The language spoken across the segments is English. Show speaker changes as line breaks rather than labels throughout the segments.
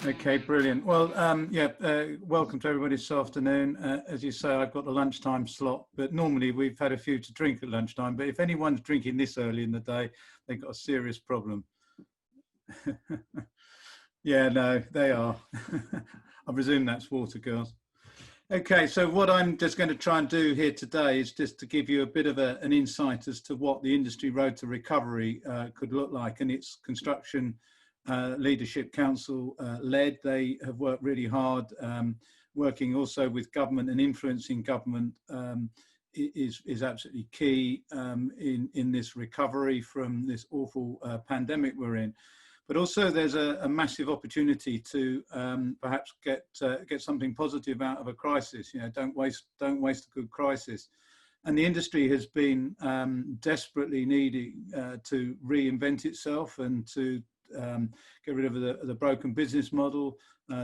Okay, brilliant. Well, welcome to everybody this afternoon. As you say, I've got the lunchtime slot, but normally we've had a few to drink at lunchtime. But if anyone's drinking this early in the day, they've got a serious problem. Yeah, no, they are. I presume that's water, girls. Okay, so what I'm just going to try and do here today is just to give you a bit of an insight as to what the industry road to recovery could look like, and its construction Leadership Council led. They have worked really hard, working also with government, and influencing government is absolutely key in this recovery from this awful pandemic we're in. But also there's a massive opportunity to perhaps get something positive out of a crisis. You know, don't waste a good crisis. And the industry has been desperately needing to reinvent itself and to get rid of the broken business model,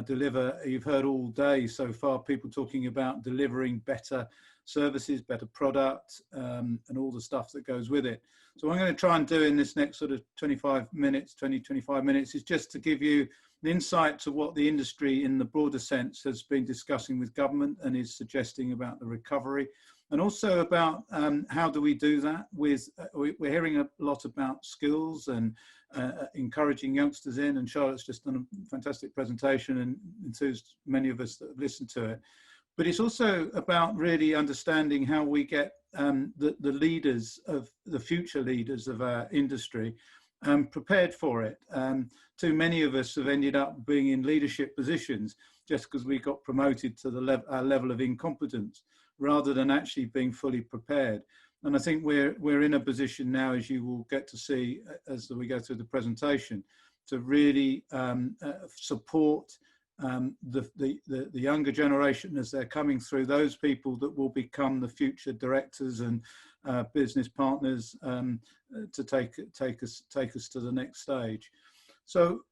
deliver. You've heard all day so far people talking about delivering better services, better product, and all the stuff that goes with it. So what I'm going to try and do in this next sort of 25 minutes is just to give you an insight to what the industry in the broader sense has been discussing with government and is suggesting about the recovery, and also about how do we do that with, we're hearing a lot about skills and encouraging youngsters in, and Charlotte's just done a fantastic presentation and enthused many of us that have listened to it. But it's also about really understanding how we get the leaders of the future leaders of our industry prepared for it. Too many of us have ended up being in leadership positions just because we got promoted to our level of incompetence, rather than actually being fully prepared. And I think we're in a position now, as you will get to see as we go through the presentation, to really support the younger generation as they're coming through, those people that will become the future directors and business partners to take us to the next stage. So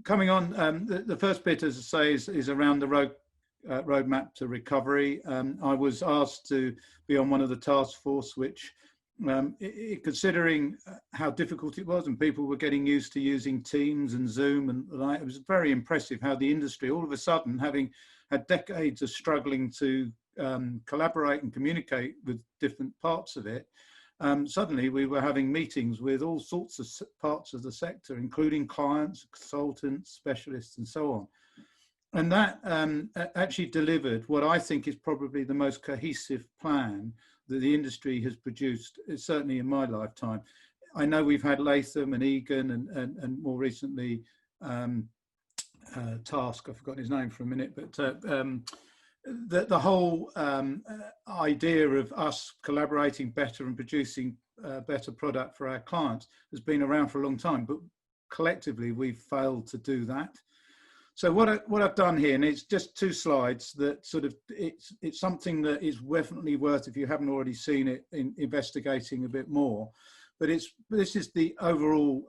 coming on, the first bit, as I say, is around the roadmap to recovery. I was asked to be on one of the task force, which considering how difficult it was and people were getting used to using Teams and Zoom and the like, it was very impressive how the industry, all of a sudden, having had decades of struggling to collaborate and communicate with different parts of it, suddenly we were having meetings with all sorts of parts of the sector, including clients, consultants, specialists, and so on. And that actually delivered what I think is probably the most cohesive plan that the industry has produced, certainly in my lifetime. I know we've had Latham and Egan and more recently Task, I've forgotten his name for a minute, but the whole idea of us collaborating better and producing better product for our clients has been around for a long time, but collectively we've failed to do that. So what I've done here, and it's just 2 slides that sort of, it's something that is definitely worth, if you haven't already seen it, investigating a bit more. But this is the overall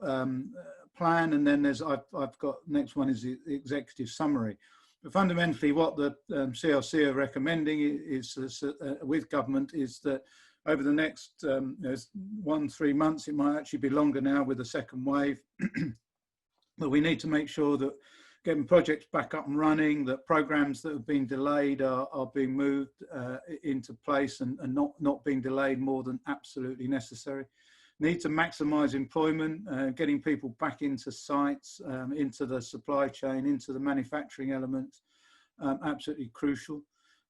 plan, and then I've got, next one is the executive summary. But fundamentally, what the CLC are recommending is with government is that over the next 1-3 months, it might actually be longer now with the second wave, but we need to make sure that getting projects back up and running, that programs that have been delayed are being moved into place and not being delayed more than absolutely necessary. Need to maximise employment, getting people back into sites, into the supply chain, into the manufacturing elements, absolutely crucial.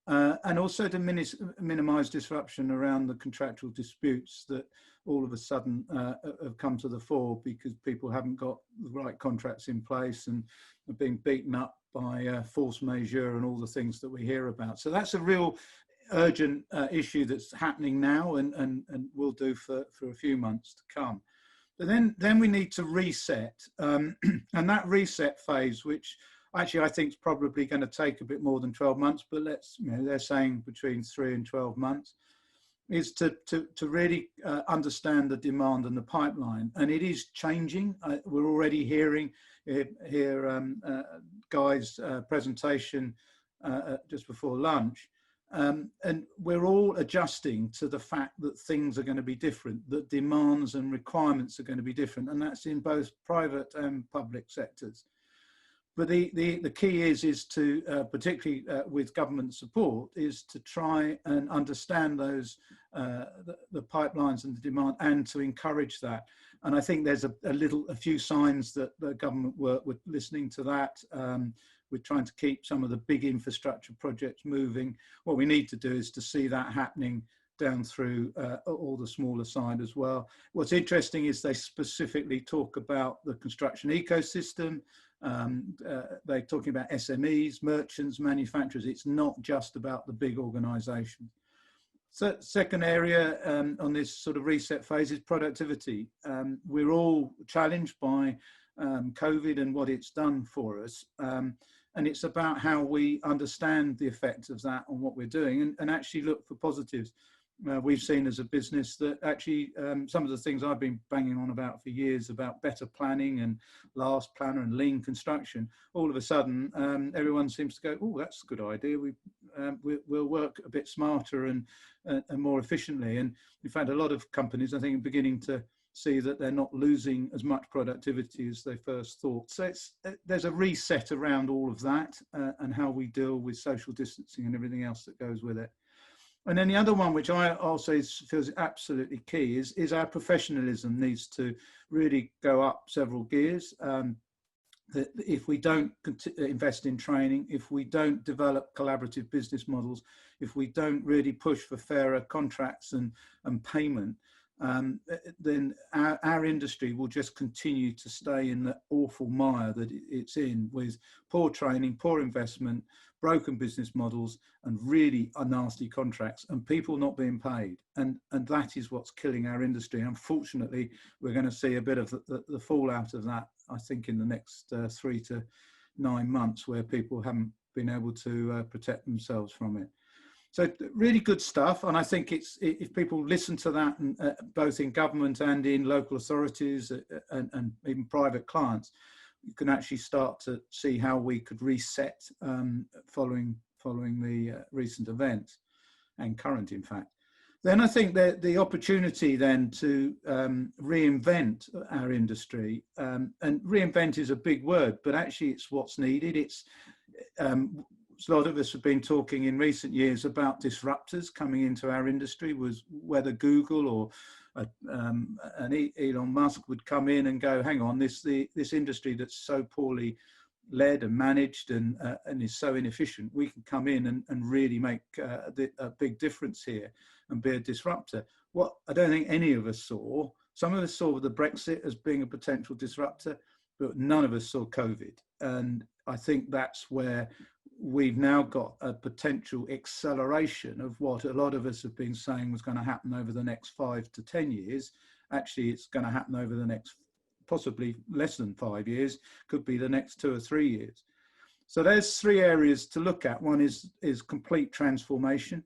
And also to minimise disruption around the contractual disputes that all of a sudden have come to the fore because people haven't got the right contracts in place and are being beaten up by force majeure and all the things that we hear about. So that's a real urgent issue that's happening now and will do for a few months to come. But then we need to reset, and that reset phase, which actually I think is probably going to take a bit more than 12 months, but they're saying between 3 and 12 months, is to really understand the demand and the pipeline. And it is changing. We're already hearing Guy's presentation just before lunch. And we're all adjusting to the fact that things are going to be different, that demands and requirements are going to be different, and that's in both private and public sectors. But the key is to, particularly with government support, is to try and understand those, the pipelines and the demand, and to encourage that. And I think there's a few signs that the government were listening to that. We're trying to keep some of the big infrastructure projects moving. What we need to do is to see that happening down through all the smaller side as well. What's interesting is they specifically talk about the construction ecosystem. They're talking about SMEs, merchants, manufacturers. It's not just about the big organisations. So second area on this sort of reset phase is productivity. We're all challenged by COVID and what it's done for us. And it's about how we understand the effects of that on what we're doing, and actually look for positives. We've seen as a business that actually some of the things I've been banging on about for years about better planning and last planner and lean construction, all of a sudden everyone seems to go, oh, that's a good idea. We'll work a bit smarter and more efficiently. And in fact, a lot of companies, I think, are beginning to see that they're not losing as much productivity as they first thought. So there's a reset around all of that and how we deal with social distancing and everything else that goes with it. And then the other one, which I also feels absolutely key, is our professionalism needs to really go up several gears. That if we don't invest in training, if we don't develop collaborative business models, if we don't really push for fairer contracts and payment, then our industry will just continue to stay in the awful mire that it's in, with poor training, poor investment, broken business models, and really nasty contracts, and people not being paid. And that is what's killing our industry. Unfortunately, we're going to see a bit of the fallout of that, I think, in the next 3 to 9 months, where people haven't been able to protect themselves from it. So really good stuff, and I think if people listen to that, and, both in government and in local authorities and even private clients, you can actually start to see how we could reset following the recent events and current, in fact. Then I think that the opportunity then to reinvent our industry, and reinvent is a big word, but actually it's what's needed. It's a lot of us have been talking in recent years about disruptors coming into our industry, was whether Google or an Elon Musk would come in and go, hang on, this industry that's so poorly led and managed and is so inefficient, we can come in and really make a big difference here and be a disruptor. What I don't think any of us saw, some of us saw the Brexit as being a potential disruptor, but none of us saw COVID. And I think that's where we've now got a potential acceleration of what a lot of us have been saying was going to happen over the next 5 to 10 years. Actually, it's going to happen over the next possibly less than 5 years, could be the next 2 or 3 years. So there's 3 areas to look at. One is complete transformation.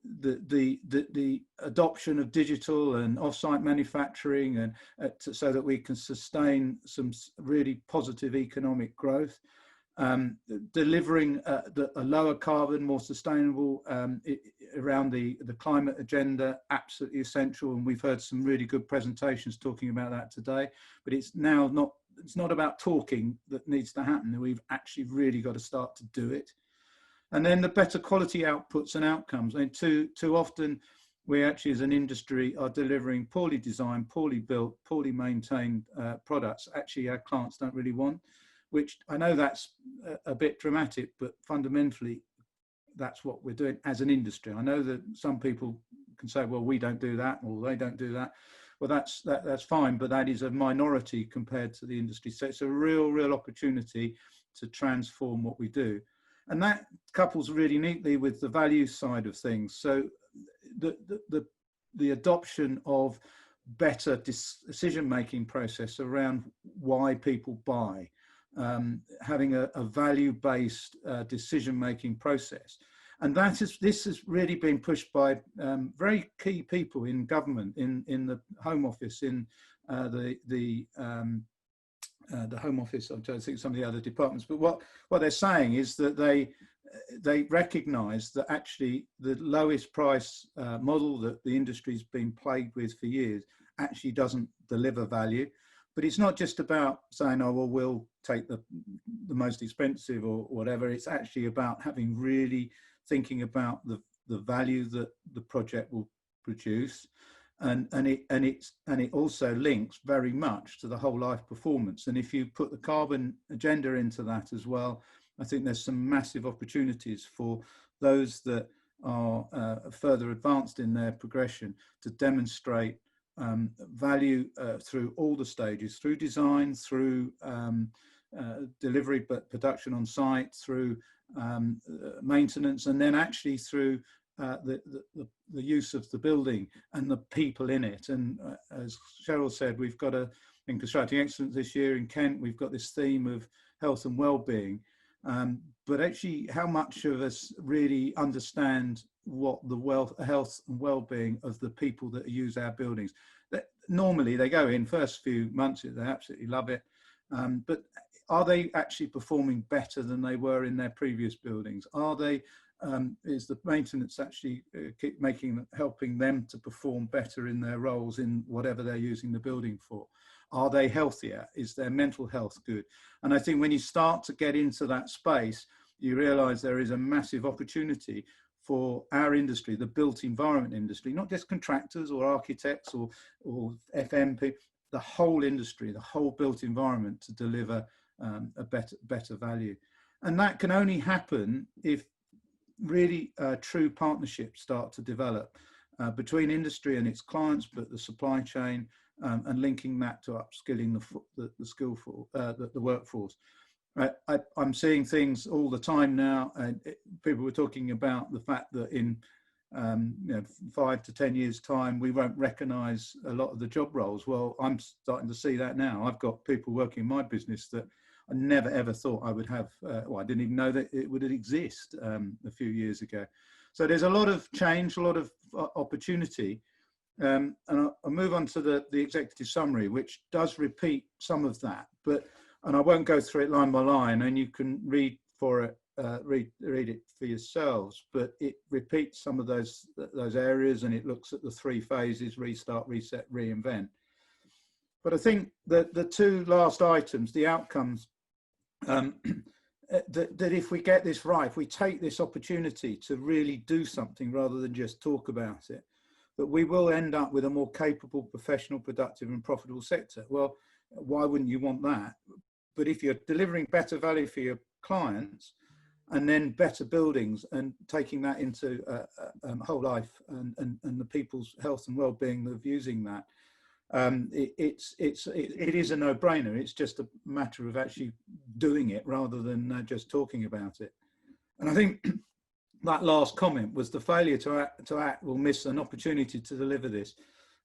The adoption of digital and off-site manufacturing, and so that we can sustain some really positive economic growth. Delivering a lower carbon, more sustainable around the climate agenda, absolutely essential, and we've heard some really good presentations talking about that today. But it's now it's not about talking that needs to happen. We've actually really got to start to do it. And then the better quality outputs and outcomes. I mean, too often we actually as an industry are delivering poorly designed, poorly built, poorly maintained products actually our clients don't really want, which I know that's a bit dramatic, but fundamentally that's what we're doing as an industry. I know that some people can say, well, we don't do that, or they don't do that. Well, that's fine, but that is a minority compared to the industry. So it's a real opportunity to transform what we do. And that couples really neatly with the value side of things. So the adoption of better decision-making process around why people buy, having a value-based decision-making process. And this has really been pushed by very key people in government, in the Home Office, in the Home Office. I'm trying to think of some of the other departments, but what they're saying is that they recognise that actually the lowest price model that the industry's been plagued with for years actually doesn't deliver value. But it's not just about saying, oh, well, we'll take the most expensive or whatever. It's actually about having really thinking about the value that the project will produce. And it also links very much to the whole life performance. And if you put the carbon agenda into that as well, I think there's some massive opportunities for those that are further advanced in their progression to demonstrate value through all the stages, through design, through delivery, but production on site, through maintenance, and then actually through the use of the building and the people in it. And as Cheryl said, we've got in Constructing Excellence this year in Kent, we've got this theme of health and well-being. But actually, how much of us really understand what the health and well-being of the people that use our buildings? That normally they go in first few months, they absolutely love it, but are they actually performing better than they were in their previous buildings? Are they? Is the maintenance actually helping them to perform better in their roles in whatever they're using the building for? Are they healthier? Is their mental health good? And I think when you start to get into that space, you realize there is a massive opportunity for our industry, the built environment industry, not just contractors or architects or FMP, the whole industry, the whole built environment to deliver a better value. And that can only happen if really true partnerships start to develop between industry and its clients, but the supply chain, and linking that to upskilling the workforce. I'm seeing things all the time now. People were talking about the fact that in 5 to 10 years' time, we won't recognise a lot of the job roles. Well, I'm starting to see that now. I've got people working in my business that I never ever thought I would have. Well, I didn't even know that it would exist a few years ago. So there's a lot of change, a lot of opportunity. And I'll move on to the executive summary, which does repeat some of that, and I won't go through it line by line, and you can read it for yourselves, but it repeats some of those areas, and it looks at the 3 phases: restart, reset, reinvent. But I think that the 2 last items, the outcomes, that if we get this right, if we take this opportunity to really do something rather than just talk about it, that we will end up with a more capable, professional, productive and profitable sector. Well, why wouldn't you want that? But if you're delivering better value for your clients and then better buildings and taking that into whole life and the people's health and well-being of using that, it is a no-brainer. It's just a matter of actually doing it rather than just talking about it. And I think that last comment was the failure to act will miss an opportunity to deliver this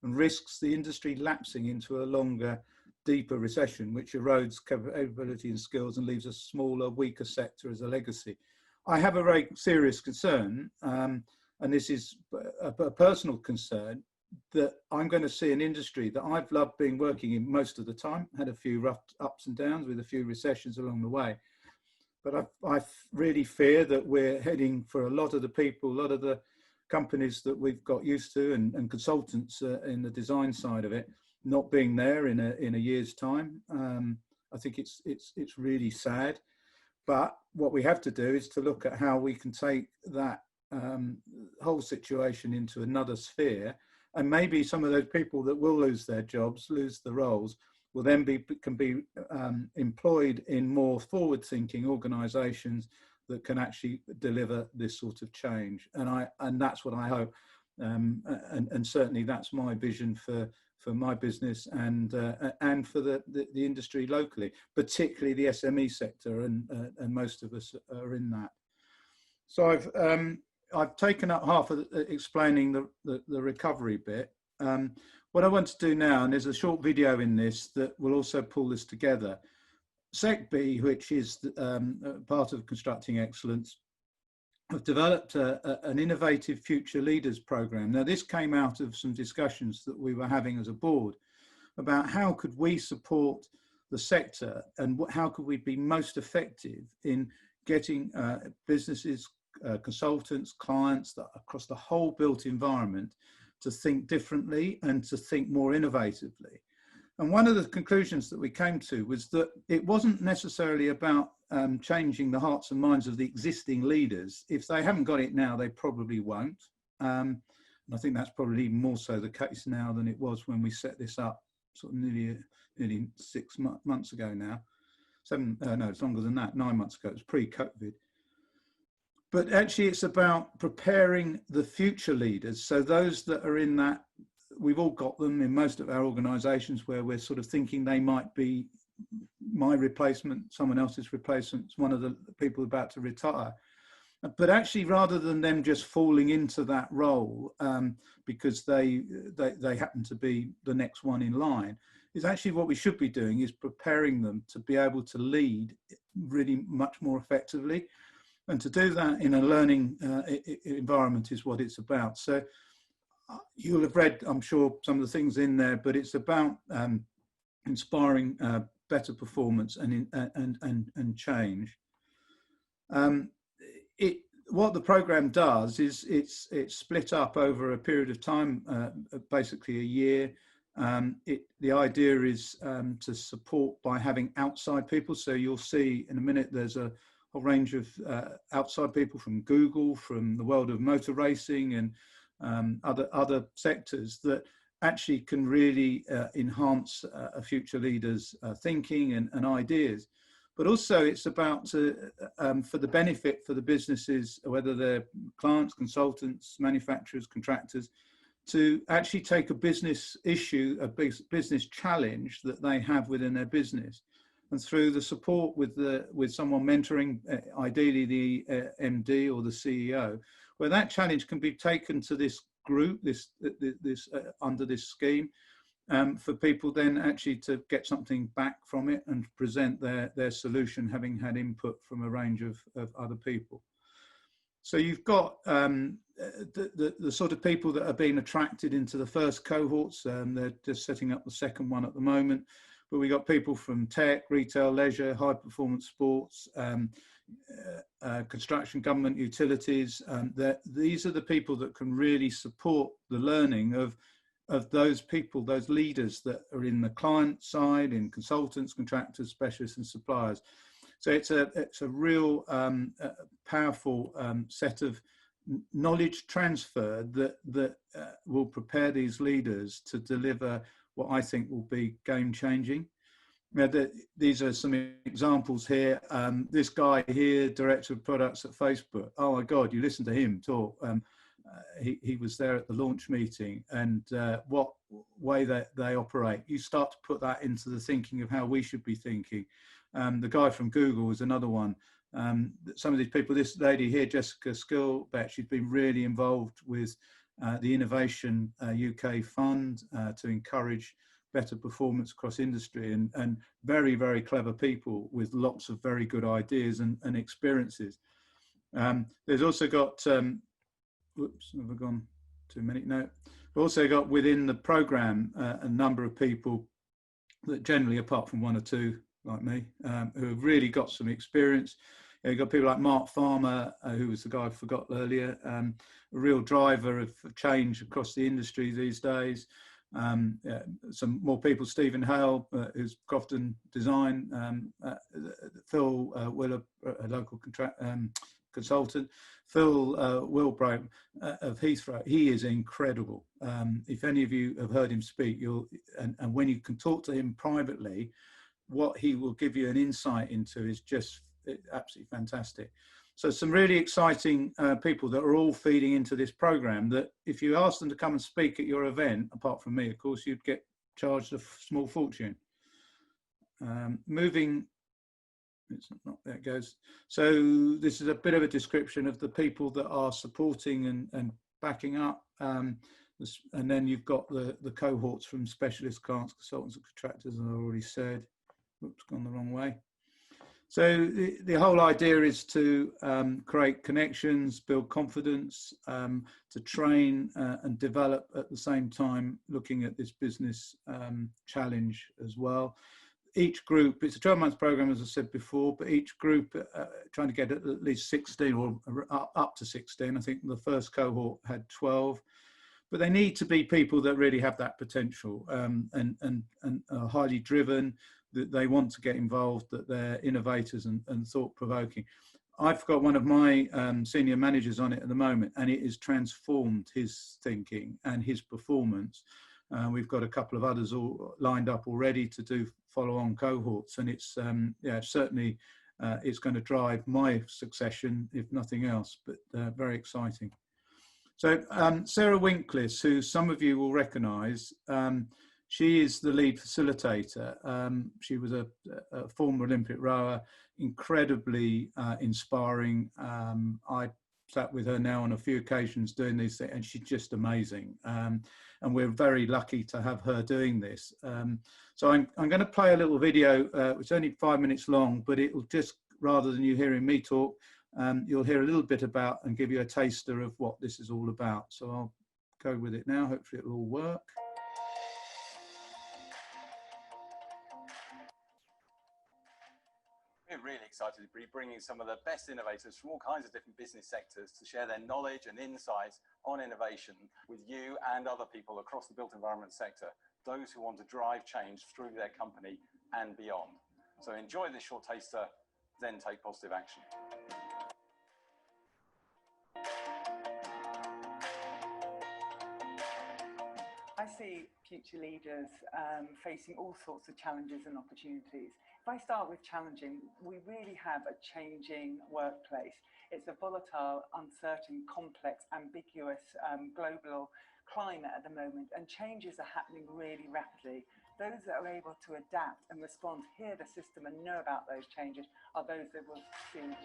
and risks the industry lapsing into a longer, deeper recession, which erodes capability and skills and leaves a smaller, weaker sector as a legacy. I have a very serious concern, and this is a personal concern, that I'm going to see an industry that I've loved working in most of the time, had a few rough ups and downs with a few recessions along the way. But I really fear that we're heading for a lot of the people, a lot of the companies that we've got used to and consultants in the design side of it, not being there in a year's time. I think it's really sad. But what we have to do is to look at how we can take that whole situation into another sphere, and maybe some of those people that will lose their jobs, lose the roles, will then can be employed in more forward-thinking organisations that can actually deliver this sort of change. And that's what I hope, and certainly that's my vision for my business and for the industry locally, particularly the SME sector, and most of us are in that. So I've taken up half of explaining the recovery bit. What I want to do now, and there's a short video in this that will also pull this together. SecB, which is part of Constructing Excellence, have developed an innovative future leaders program. Now, this came out of some discussions that we were having as a board about how could we support the sector and how could we be most effective in getting businesses, consultants, clients across the whole built environment to think differently and to think more innovatively. And one of the conclusions that we came to was that it wasn't necessarily about changing the hearts and minds of the existing leaders. If they haven't got it now, they probably won't. And I think that's probably even more so the case now than it was when we set this up sort of nearly 6 months ago now. No, it's longer than that, 9 months ago. It was pre-COVID. But actually, it's about preparing the future leaders. So those that are in that, we've all got them in most of our organisations where we're sort of thinking they might be my replacement, someone else's replacement, one of the people about to retire. But actually, rather than them just falling into that role because they happen to be the next one in line, is actually what we should be doing is preparing them to be able to lead really much more effectively. And to do that in a learning environment is what it's about. So you'll have read, I'm sure, some of the things in there, but it's about inspiring better performance and change. What the program does is it's split up over a period of time, basically a year. The idea is to support by having outside people. So you'll see in a minute there's a whole range of outside people from Google, from the world of motor racing and other sectors that actually can really enhance a future leader's thinking and ideas. But also it's about for the benefit for the businesses, whether they're clients, consultants, manufacturers, contractors, to actually take a business issue, a business challenge that they have within their business, and through the support with someone mentoring, ideally the MD or the CEO, where that challenge can be taken to this group, under this scheme, for people then actually to get something back from it and present their solution, having had input from a range of other people. So you've got the sort of people that are being attracted into the first cohorts. They're just setting up the second one at the moment. But we got people from tech, retail, leisure, high performance sports, construction, government, utilities. These are the people that can really support the learning of those people, those leaders that are in the client side, in consultants, contractors, specialists, and suppliers. So it's a real powerful set of knowledge transfer that will prepare these leaders to deliver what I think will be game changing. These are some examples here. This guy here, director of products at Facebook. Oh my God, you listen to him talk. He was there at the launch meeting, and what way that they operate. You start to put that into the thinking of how we should be thinking. The guy from Google was another one. Some of these people, this lady here, Jessica Skillbeck, she's been really involved with the Innovation UK Fund to encourage better performance across industry, and very, very clever people with lots of very good ideas and experiences. There's also got, whoops, have I gone too many? No. We've also got within the program a number of people that generally, apart from one or two like me, who have really got some experience. You've got people like Mark Farmer, who was the guy I forgot earlier, a real driver of change across the industry these days. Some more people, Stephen Hale, who's Crofton Design, Phil Willer, a local consultant, Phil Wilbraham of Heathrow. He is incredible. If any of you have heard him speak, and when you can talk to him privately, what he will give you an insight into is just absolutely fantastic. So some really exciting people that are all feeding into this program, that if you ask them to come and speak at your event, apart from me, of course, you'd get charged a small fortune. Moving, it's not, there it goes. So this is a bit of a description of the people that are supporting and backing up. And then you've got the cohorts from specialist clients, consultants and contractors, as I already said. Oops, gone the wrong way. So the whole idea is to create connections, build confidence, to train and develop at the same time, looking at this business challenge as well. Each group, it's a 12-month program, as I said before, but each group trying to get at least 16 or up to 16. I think the first cohort had 12. but they need to be people that really have that potential, and are highly driven, that they want to get involved, that they're innovators and thought-provoking. I've got one of my senior managers on it at the moment, and it has transformed his thinking and his performance. We've got a couple of others all lined up already to do follow-on cohorts, and it's yeah, certainly it's going to drive my succession, if nothing else, but very exciting. So Sarah Winklez, who some of you will recognise, she is the lead facilitator. She was a former Olympic rower, incredibly inspiring. I sat with her now on a few occasions doing these things, and she's just amazing. And we're very lucky to have her doing this. So I'm going to play a little video. It's only 5 minutes long, but it will just, rather than you hearing me talk, you'll hear a little bit about and give you a taster of what this is all about. So I'll go with it now. Hopefully it'll all work.
We're really excited to be bringing some of the best innovators from all kinds of different business sectors to share their knowledge and insights on innovation with you and other people across the built environment sector, those who want to drive change through their company and beyond. So enjoy this short taster, then take positive action.
I see future leaders facing all sorts of challenges and opportunities. If I start with challenging, we really have a changing workplace. It's a volatile, uncertain, complex, ambiguous global climate at the moment, and changes are happening really rapidly. Those that are able to adapt and respond, hear the system and know about those changes are those that will succeed.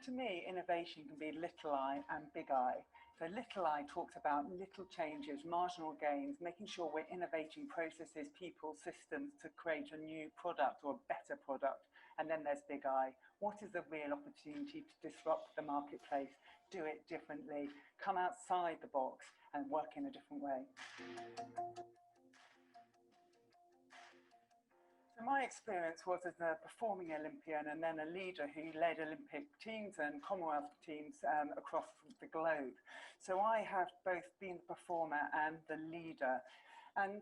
To me, innovation can be little I and big I. So little I talks about little changes, marginal gains, making sure we're innovating processes, people, systems to create a new product or a better product. And then there's big I. What is the real opportunity to disrupt the marketplace, do it differently, come outside the box and work in a different way? So my experience was as a performing Olympian and then a leader who led Olympic teams and Commonwealth teams across the globe. So I have both been the performer and the leader. And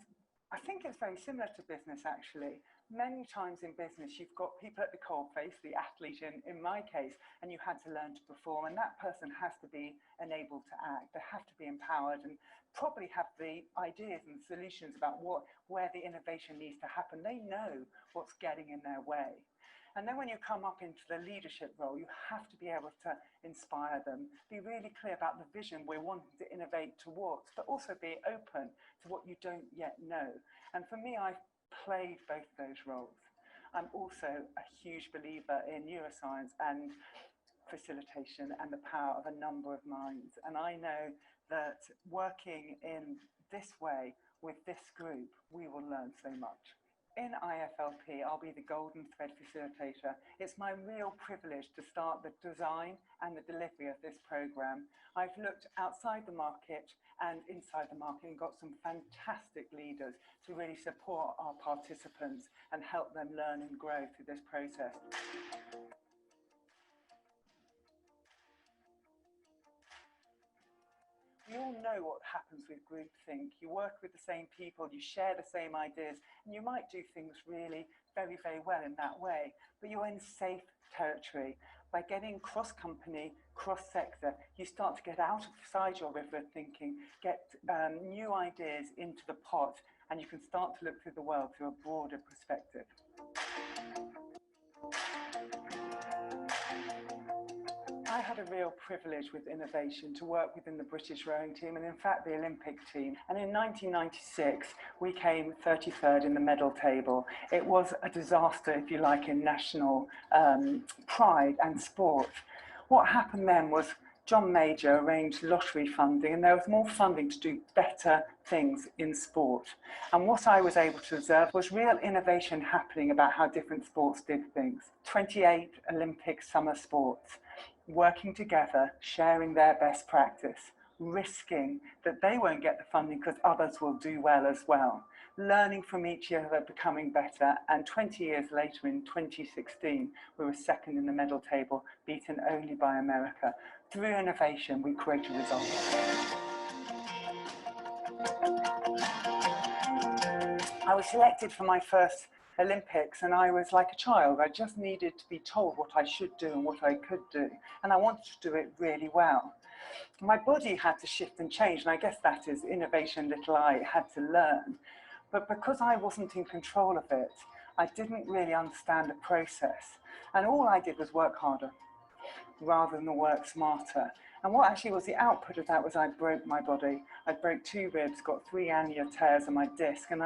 I think it's very similar to business, actually. Many times in business, you've got people at the coalface, the athlete in my case, and you had to learn to perform. And that person has to be enabled to act. They have to be empowered and probably have the ideas and solutions about where the innovation needs to happen. They know what's getting in their way. And then when you come up into the leadership role, you have to be able to inspire them, be really clear about the vision we're wanting to innovate towards, but also be open to what you don't yet know. And for me, I've played both those roles. I'm also a huge believer in neuroscience and facilitation and the power of a number of minds. And I know that working in this way with this group, we will learn so much. In IFLP, I'll be the golden thread facilitator. It's my real privilege to start the design and the delivery of this program. I've looked outside the market and inside the market and got some fantastic leaders to really support our participants and help them learn and grow through this process. We all know what happens with groupthink. You work with the same people, you share the same ideas, and you might do things really very, very well in that way, but you're in safe territory. By getting cross-company, cross-sector, you start to get outside your river of thinking, get new ideas into the pot, and you can start to look through the world through a broader perspective. I had a real privilege with innovation to work within the British rowing team and in fact the Olympic team. And in 1996, we came 33rd in the medal table. It was a disaster, if you like, in national pride and sport. What happened then was John Major arranged lottery funding and there was more funding to do better things in sport. And what I was able to observe was real innovation happening about how different sports did things. 28 Olympic summer sports, working together, sharing their best practice, risking that they won't get the funding because others will do well as well, learning from each other, becoming better, and 20 years later in 2016, we were second in the medal table, beaten only by America. through innovation, we create a result. I was selected for my first Olympics and I was like a child. I just needed to be told what I should do and what I could do. And I wanted to do it really well. My body had to shift and change, and I guess that is innovation little I had to learn. But because I wasn't in control of it, I didn't really understand the process. And all I did was work harder rather than work smarter. And what actually was the output of that was I broke my body. I broke 2 ribs, got 3 annular tears in my disc, and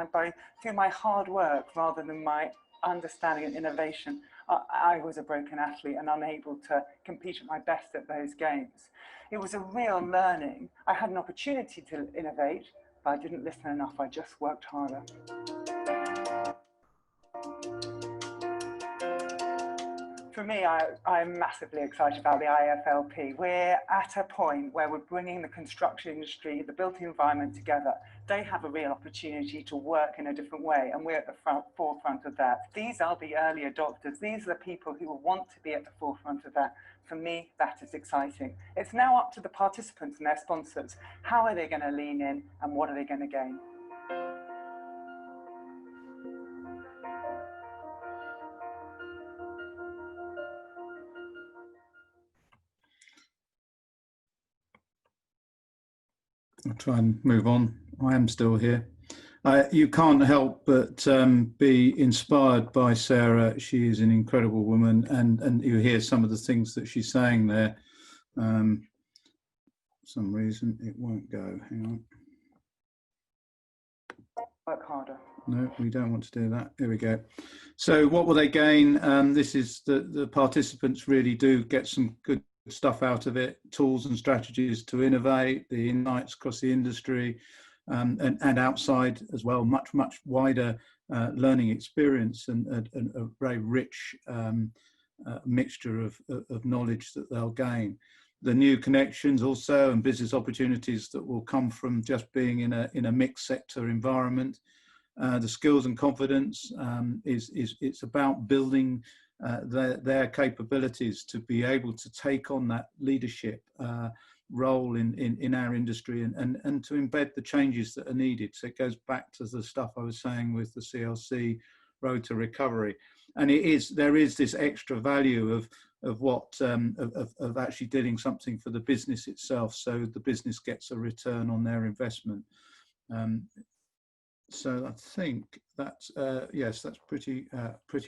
through my hard work rather than my understanding and innovation, I was a broken athlete and unable to compete at my best at those games. It was a real learning. I had an opportunity to innovate, but I didn't listen enough. I just worked harder. For me, I'm massively excited about the IFLP. We're at a point where we're bringing the construction industry, the built environment together. They have a real opportunity to work in a different way, and we're at the forefront of that. These are the early adopters. These are the people who will want to be at the forefront of that. For me, that is exciting. It's now up to the participants and their sponsors. How are they going to lean in, and what are they going to gain?
I'll try and move on. I am still here. You can't help but be inspired by Sarah. She is an incredible woman, and you hear some of the things that she's saying there. For some reason it won't go. Hang on.
Work harder.
No, we don't want to do that. Here we go. So what will they gain? This is the participants really do get some good stuff out of it, tools and strategies to innovate, the insights across the industry, and outside as well, much wider learning experience and a very rich mixture of knowledge that they'll gain. The new connections also and business opportunities that will come from just being in a mixed sector environment. The skills and confidence it's about building their capabilities to be able to take on that leadership role in our industry and to embed the changes that are needed. So it goes back to the stuff I was saying with the CLC road to recovery, and there is this extra value of what of actually doing something for the business itself, so the business gets a return on their investment. So I think that's yes, that's pretty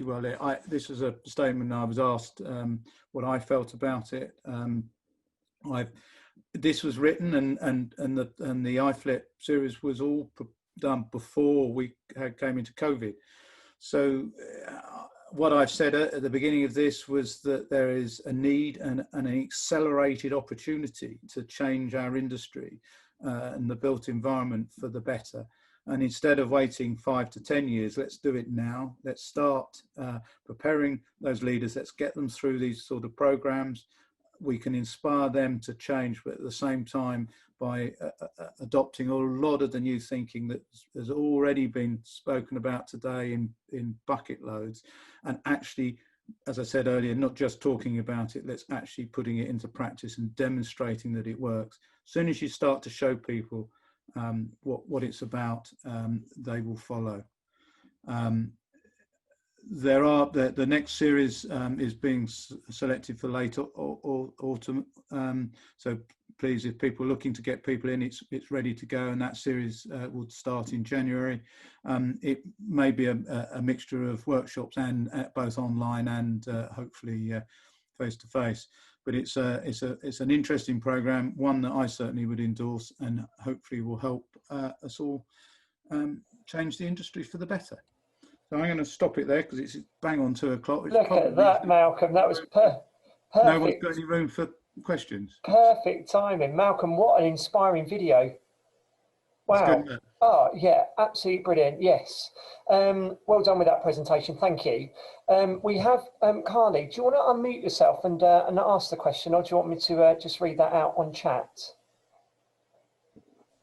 well it. This was a statement I was asked what I felt about it. This was written and the iFlip series was all done before we came into COVID. So what I've said at the beginning of this was that there is a need and an accelerated opportunity to change our industry and the built environment for the better. And instead of waiting 5 to 10 years, let's do it now. Let's start preparing those leaders. Let's get them through these sort of programs. We can inspire them to change, but at the same time, by adopting a lot of the new thinking that has already been spoken about today in bucket loads, and actually, as I said earlier, not just talking about it, let's actually putting it into practice and demonstrating that it works. As soon as you start to show people what it's about, they will follow. The next series is being selected for late autumn. So please, if people are looking to get people in, it's ready to go, and that series will start in January. It may be a mixture of workshops and both online and hopefully face to face. But it's an interesting program, one that I certainly would endorse, and hopefully will help us all change the industry for the better. So I'm going to stop it there because it's bang on 2 o'clock.
Look at that, Malcolm. That was perfect.
No one's got any room for questions.
Perfect timing. Malcolm, what an inspiring video. Wow. Good, oh, yeah, absolutely brilliant. Yes. Well done with that presentation. Thank you. We have Carly. Do you want to unmute yourself and ask the question, or do you want me to just read that out on chat?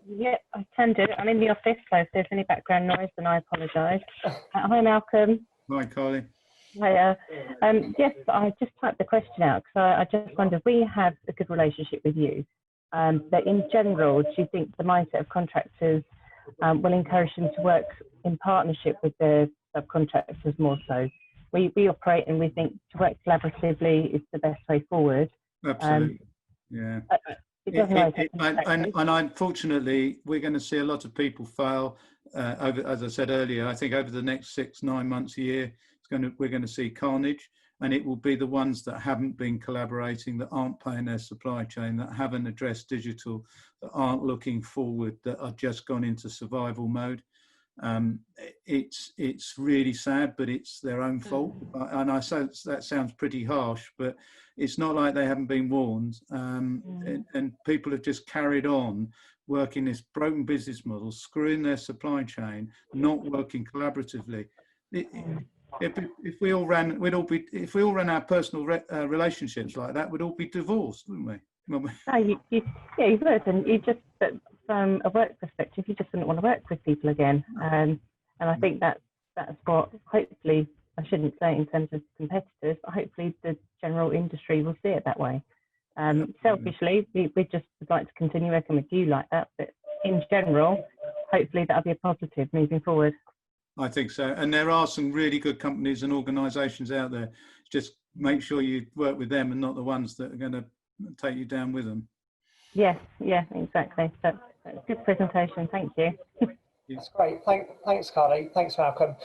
Yeah, I can do it. I'm in the office, so if there's any background noise, then I apologise. Hi, Malcolm.
Hi, Carly.
Hiya. Yes, I just typed the question out because I just wondered, we have a good relationship with you, but in general, do you think the mindset of contractors will encourage them to work in partnership with their subcontractors more so? We operate and we think to work collaboratively is the best way forward.
Absolutely, yeah.
It doesn't always
And unfortunately, we're going to see a lot of people fail. Over, as I said earlier, I think over the next 6-9 months, a year, we're going to see carnage, and it will be the ones that haven't been collaborating, that aren't paying their supply chain, that haven't addressed digital, that aren't looking forward, that are just gone into survival mode. It's really sad, but it's their own fault. And I say that sounds pretty harsh, but it's not like they haven't been warned. And people have just carried on working this broken business model, screwing their supply chain, not working collaboratively. If we all ran, if we all ran our personal relationships like that, we'd all be divorced, wouldn't we?
No, you would, and you just, from a work perspective, you just wouldn't want to work with people again. And I think that's what, hopefully, I shouldn't say in terms of competitors, but hopefully the general industry will see it that way. Selfishly, we just would like to continue working with you like that, but in general, hopefully that'll be a positive moving forward.
I think so. And there are some really good companies and organisations out there. Just make sure you work with them and not the ones that are going to take you down with them.
Yes, yeah, exactly. That's a good presentation. Thank you.
That's great. Thanks, Carly. Thanks, Malcolm.